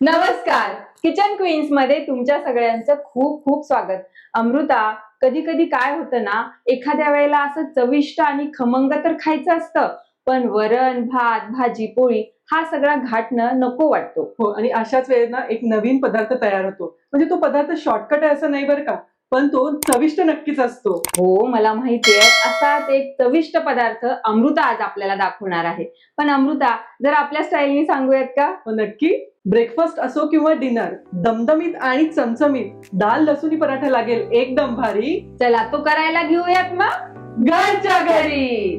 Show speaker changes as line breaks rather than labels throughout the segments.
नमस्कार. Kitchen queens मध्ये तुमच्या सगळ्यांचं खूप खूप स्वागत. अमृता, कधी कधी काय होतं ना, एखाद्या वेळेला असं चविष्ट आणि खमंग तर खायचं असतं, पण वरण भात भाजी पोळी हा सगळा घाटणं नको वाटतो.
हो, आणि अशाच वेळेला एक नवीन पदार्थ तयार होतो. म्हणजे तो पदार्थ शॉर्टकट आहे असं नाही बरं का, पण तो चविष्ट नक्कीच असतो.
हो, मला माहितीये. असाच एक चविष्ट पदार्थ अमृता आज आपल्याला दाखवणार आहे. पण अमृता, जर आपल्या स्टाईलनी सांगूयात का?
हो, नक्की. ब्रेकफास्ट असो किंवा डिनर, दमदमीत आणि चमचमीत दाल लसुणी पराठा लागेल एकदम भारी.
चला तो करायला घेऊयात मग घरच्या घरी.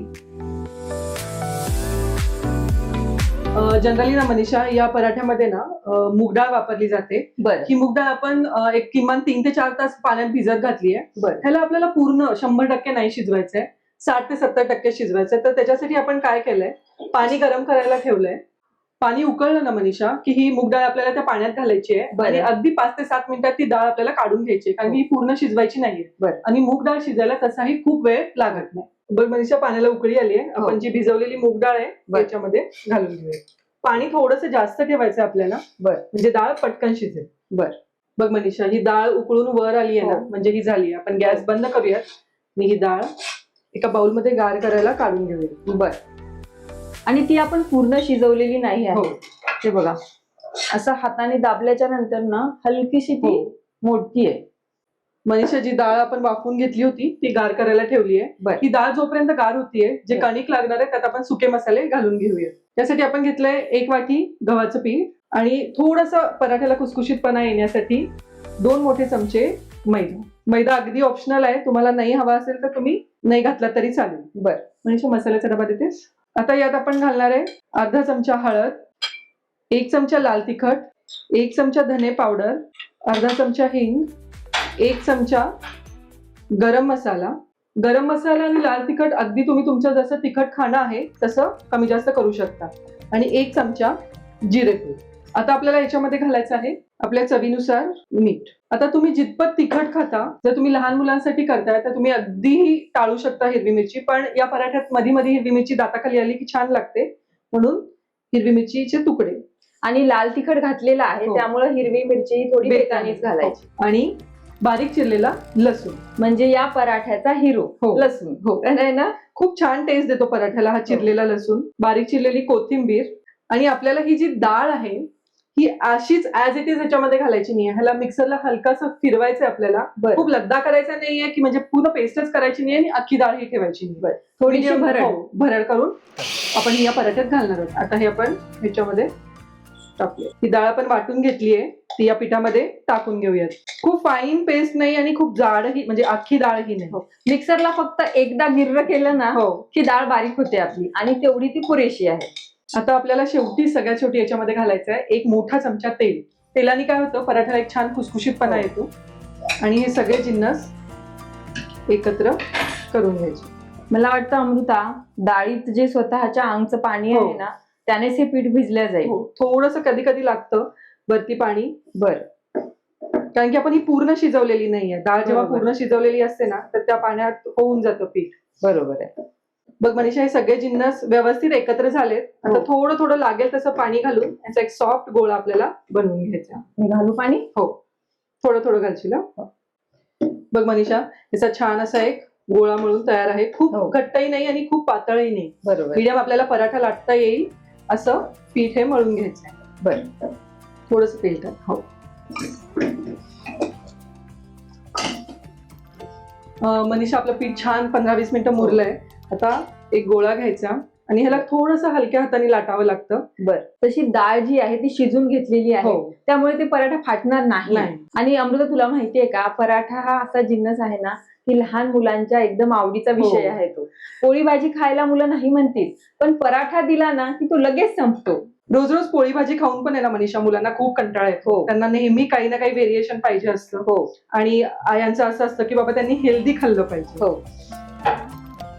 जनरली ना मनीषा, या पराठ्यामध्ये ना मूग डाळ वापरली जाते.
बरं.
ही मूग डाळ आपण एक किमान 3 ते 4 तास पाण्यात भिजत घातली आहे.
बरं.
ह्याला आपल्याला पूर्ण 100% नाही शिजवायचंय, 60 ते 70% शिजवायचंय. तर त्याच्यासाठी आपण काय केलंय, पाणी गरम करायला ठेवलंय. पाणी उकळलं ना मनीषा, की ही मूग डाळ आपल्याला त्या पाण्यात घालायची आहे
बरं.
आणि अगदी 5 ते 7 मिनिटात ती डाळ आपल्याला काढून घ्यायची आहे, कारण की ही पूर्ण शिजवायची नाहीये.
बरं.
आणि मूग डाळ शिजायला तसाही खूप वेळ लागत नाही. बरं मनीषा, पाण्याला उकळी आली आहे. आपण जी भिजवलेली मूग डाळ आहे
बरं.
याच्यामध्ये घालून घेऊया. पाणी थोडंसं जास्त ठेवायचं आपल्याला,
बरं.
म्हणजे डाळ पटकन शिजेल.
बरं.
बघ मनीषा, ही डाळ उकळून वर आली आहे ना,
हो.
म्हणजे ही झाली. आपण गॅस बंद करूयात. मी ही डाळ एका बाउलमध्ये गार करायला काढून घेऊया.
बर. आणि ती आपण पूर्ण शिजवलेली नाही
हो.
आहे. हे बघा, असं हाताने दाबल्याच्या नंतर ना हलकीशी ती
हो.
मोडती आहे.
मनीषा, जी डाळ आपण वाफवून घेतली होती ती गार करायला ठेवली आहे.
बरं.
ही डाळ जोपर्यंत गार होतीये, जे कणिक लागणार आहे त्यात आपण सुके मसाले घालून घेऊया. त्यासाठी आपण घेतलंय 1 वाटी गव्हाचं पीठ आणि थोडंसं पराठ्याला कुसकुशीतपणा येण्यासाठी 2 मोठे चमचे मैदा. मैदा अगदी ऑप्शनल आहे, तुम्हाला नाही हवा असेल तर तुम्ही नाही घातला तरी चालेल.
बर.
मनीषा, मसाल्याचा डबा देतेस? आता यात आपण घालणार आहे अर्धा चमचा हळद, 1 चमचा लाल तिखट, 1 चमचा धने पावडर, अर्धा चमचा हिंग, 1 चमचा गरम मसाला. गरम मसाला आणि लाल तिखट अगदी तुम्ही तुमचं जसं तिखट खाणं आहे तसं कमी जास्त करू शकता. आणि 1 चमचा जिरेपूड. आता आपल्याला याच्यामध्ये घालायचं आहे आपल्या चवीनुसार मीठ. आता तुम्ही जितपत तिखट खाता, जर तुम्ही लहान मुलांसाठी करताय तर तुम्ही अगदीही टाळू शकता हिरवी मिरची, पण या पराठ्यात मधी मधी हिरवी मिरची दाताखाली आली की छान लागते, म्हणून हिरवी मिरचीचे तुकडे.
आणि लाल तिखट घातलेला आहे,
हो.
त्यामुळे हिरवी मिरची थोडी बेतानीच घालायची.
आणि बारीक चिरलेला लसूण.
म्हणजे या पराठ्याचा हिरो
हो.
लसूण.
हो.
आहे ना?
खूप छान टेस्ट देतो पराठ्याला हा चिरलेला लसूण, बारीक चिरलेली कोथिंबीर. आणि आपल्याला ही जी डाळ आहे ही अशीच ऍज इट इज ह्याच्यामध्ये घालायची नाहीये. ह्याला मिक्सरला हलकासं फिरवायचंय आपल्याला.
बरं.
खूप लद्दा करायचा नाहीये, की म्हणजे पूर्ण पेस्टच करायची नाहीये आणि अख्खी डाळ ही ठेवायची नाही.
थोडीशी
Medium,
भरड.
हो, भरड करून आपण ही या पराठ्यात घालणार आहोत. आता हे आपण ह्याच्यामध्ये टाकूया. ही डाळ आपण वाटून घेतलीये, ती या पिठामध्ये टाकून घेऊयात. खूप फाईन पेस्ट नाही आणि खूप जाडही, म्हणजे अख्खी डाळही नाही.
मिक्सरला फक्त एकदा गिर्र केलं ना
हो.
की डाळ बारीक होते आपली, आणि तेवढी ती पुरेशी आहे.
आता आपल्याला शेवटी सगळ्यात शेवटी याच्यामध्ये घालायचं आहे 1 मोठा चमचा तेल. तेलाने काय होतं, पराठ्याला एक छान खुसखुशीतपणा येतो. आणि हे सगळे जिन्नस एकत्र करून घ्यायचे.
मला वाटतं अमृता, डाळीत जे स्वतःच्या अंगचं पाणी
हो.
आहे ना, त्यानेच हे पीठ भिजलं जाईल.
हो, थोडंसं कधी कधी लागतं वरती पाणी,
बर.
कारण की आपण ही पूर्ण शिजवलेली नाहीये. डाळ जेव्हा
बरोबर.
पूर्ण शिजवलेली असते ना, तर त्या पाण्यात होऊन जातं पीठ.
बरोबर आहे.
बघ मनीषा, हे सगळे जिन्नस व्यवस्थित एकत्र झालेत. आता
हो.
थोडं थोडं लागेल तसं पाणी घालून याचा एक सॉफ्ट गोळा आपल्याला बनवून घ्यायचा.
मी घालू पाणी?
हो, थोडं थोडं घालशील हं. बघ मनीषा, याचा छान असा एक गोळा मळून तयार आहे. खूप
हो.
घट्टही नाही आणि खूप पातळही नाही.
बरोबर.
मीडियम आपल्याला पराठा लाटता येईल असं पीठ हे मळून घ्यायचं आहे.
बर.
थोडंसं तेल टाक. हो. मनीषा, आपलं पीठ छान 15-20 मिनिटं मुरलंय. आता एक गोळा घ्यायचा आणि ह्याला थोडंसं हलक्या हाताने लाटावं लागतं.
बर. तशी डाळ जी आहे ती शिजून घेतलेली आहे,
हो.
त्यामुळे ते पराठा फाटणार नाही.
नाही.
आणि अमृता, तुला माहितीये का, पराठा हा असा जिन्नस आहे ना की लहान मुलांच्या एकदम आवडीचा विषय आहे तो. पोळी भाजी खायला मुलं नाही म्हणतील, पण पराठा दिला ना की तो लगेच संपतो.
रोज रोज पोळी भाजी खाऊन पण आहे ना मनीषा, मुलांना खूप कंटाळा येतो.
हो.
त्यांना नेहमी काही ना काही व्हेरिएशन पाहिजे असतं.
हो.
आणि आयांचं असं असतं की बाबा त्यांनी हेल्दी खाल्लं पाहिजे.
हो.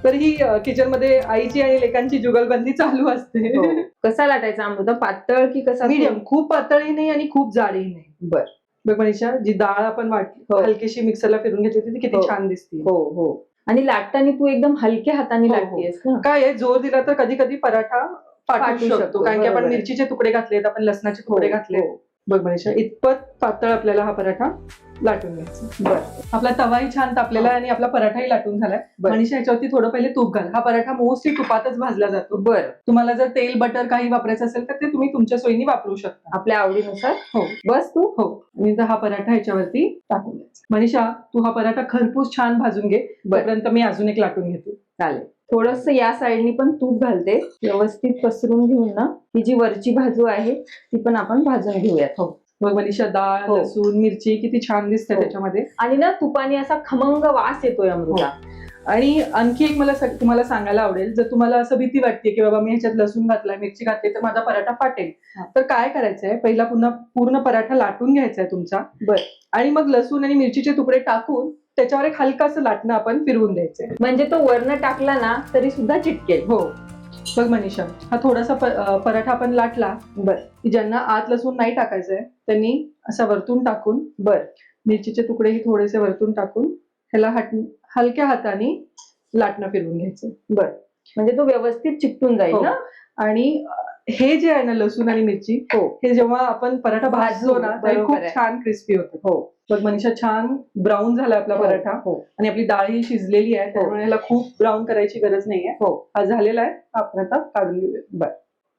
तर ही किचन मध्ये आईची आणि लेकांची जुगलबंदी चालू असते.
हो. कसा लाटायचा अमृता, पातळ की कसा?
मीडियम, खूप पातळही नाही आणि खूप जाडही नाही.
बर.
बघ मनीषा, जी डाळ आपण वाटली,
हो.
हलकीशी मिक्सरला फिरून घेतली होती, ती किती
हो.
छान दिसते.
हो. हो. आणि लाटताना तू एकदम हलक्या हाताने
हो, हो.
लाटतेस ना.
काय आहे, जोर दिला तर कधी कधी पराठा फाटू
फाटू
शकतो,
शकतो.
कारण की आपण
बरोबर आहे.
मिरचीचे तुकडे घातलेत, आपण लसणाचे तुकडे
हो.
घातलेत.
हो.
बघ मनीषा, इतपत पातळ आपल्याला हा पराठा लाटून घ्यायचा.
बर.
आपला तवाही छान तापलेला आहे आणि आपला पराठाही लाटून झालाय.
बर.
मनीषा, याच्यावरती थोडं पहिले तूप घाल. हा पराठा मोस्टली तुपातच भाजला जातो.
बर.
तुम्हाला जर तेल बटर काही वापरायचं असेल तर ते तुम्ही तुमच्या सोयीने वापरू शकता.
आपल्या आवडीनुसार.
हो.
बस तू.
हो. आणि आता हा पराठा ह्याच्यावरती टाकून द्यायचा. मनीषा, तू हा पराठा खरपूस छान भाजून घे.
बर.
तोपर्यंत मी अजून एक लाटून घेते.
चालेल. थोडस या साईडनी पण तूप घालते. व्यवस्थित पसरून घेऊन ना ही जी वरची बाजू आहे ती पण आपण भाजून घेऊयात.
हो. मग मनीषा, डाळ,
हो.
लसूण, मिरची किती छान दिसते
हो.
त्याच्यामध्ये.
आणि ना तुपाने असा खमंग वास येतोय अमृता.
आणि आणखी एक मला तुम्हाला सांगायला आवडेल, जर तुम्हाला असं भीती वाटते की बाबा मी ह्याच्यात लसूण घातलाय, मिरची घातली तर माझा पराठा फाटेल, तर काय करायचंय, पहिला पूर्ण पराठा लाटून घ्यायचा आहे तुमचा.
बर.
आणि मग लसूण आणि मिरचीचे तुकडे टाकून त्याच्यावर एक हलकासं लाटणं आपण फिरवून द्यायचंय.
म्हणजे तो वर्ण टाकला ना तरी सुद्धा चिटकेल.
हो. बघ मनीषा, हा थोडासा पराठा आपण लाटला.
बर.
की ज्यांना आत लसूण नाही टाकायचंय त्यांनी असा वरतून टाकून,
बर,
मिरचीचे तुकडेही थोडेसे वरतून टाकून ह्याला हलक्या हाताने लाटणं फिरवून घ्यायचं.
बर. म्हणजे तो व्यवस्थित चिकटून जाईल
हो.
ना.
आणि हे जे आहे ना लसूण आणि मिरची,
हो,
हे जेव्हा आपण पराठा भाजतो ना तरी खूप छान क्रिस्पी होतं.
हो.
बघ मनीषा, छान ब्राऊन झाला आपला पराठा.
हो.
आणि आपली डाळ ही शिजलेली आहे, त्यामुळे ह्याला खूप ब्राऊन करायची गरज नाहीये.
हो.
हा झालेला आहे. हा पराठा काढून घेऊया.
बर.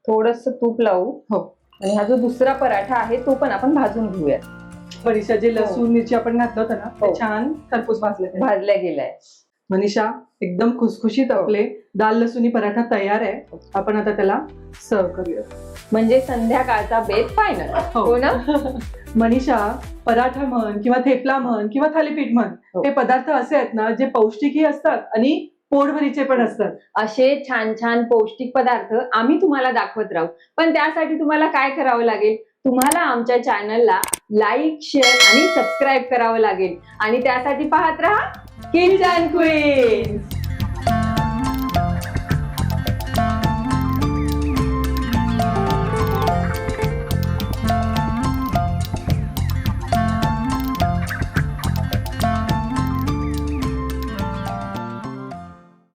थोडस तूप लावू.
हो.
आणि हा जो दुसरा पराठा आहे तो पण आपण भाजून घेऊया.
मनीषा, जे लसूण मिरची आपण घातलं होतं ना ते छान खरपूस
भाजल्या गेलाय.
मनीषा, एकदम खुसखुशीत आपले दाल लसुणी पराठा तयार आहे. आपण आता त्याला सर्व करूया.
म्हणजे संध्याकाळचा बेत फायनल. हो ना.
मनीषा, पराठा म्हण किंवा थेपला म्हण किंवा थालीपीठ म्हण, हे पदार्थ असे आहेत ना जे पौष्टिकही असतात आणि पोटभरीचे पण असतात.
असे छान छान पौष्टिक पदार्थ आम्ही तुम्हाला दाखवत राहू. पण त्यासाठी तुम्हाला काय करावं लागेल, तुम्हाला आमच्या चॅनलला लाईक, शेअर आणि सबस्क्राईब करावं लागेल. आणि त्यासाठी पाहत राहा किचन क्वीन्स.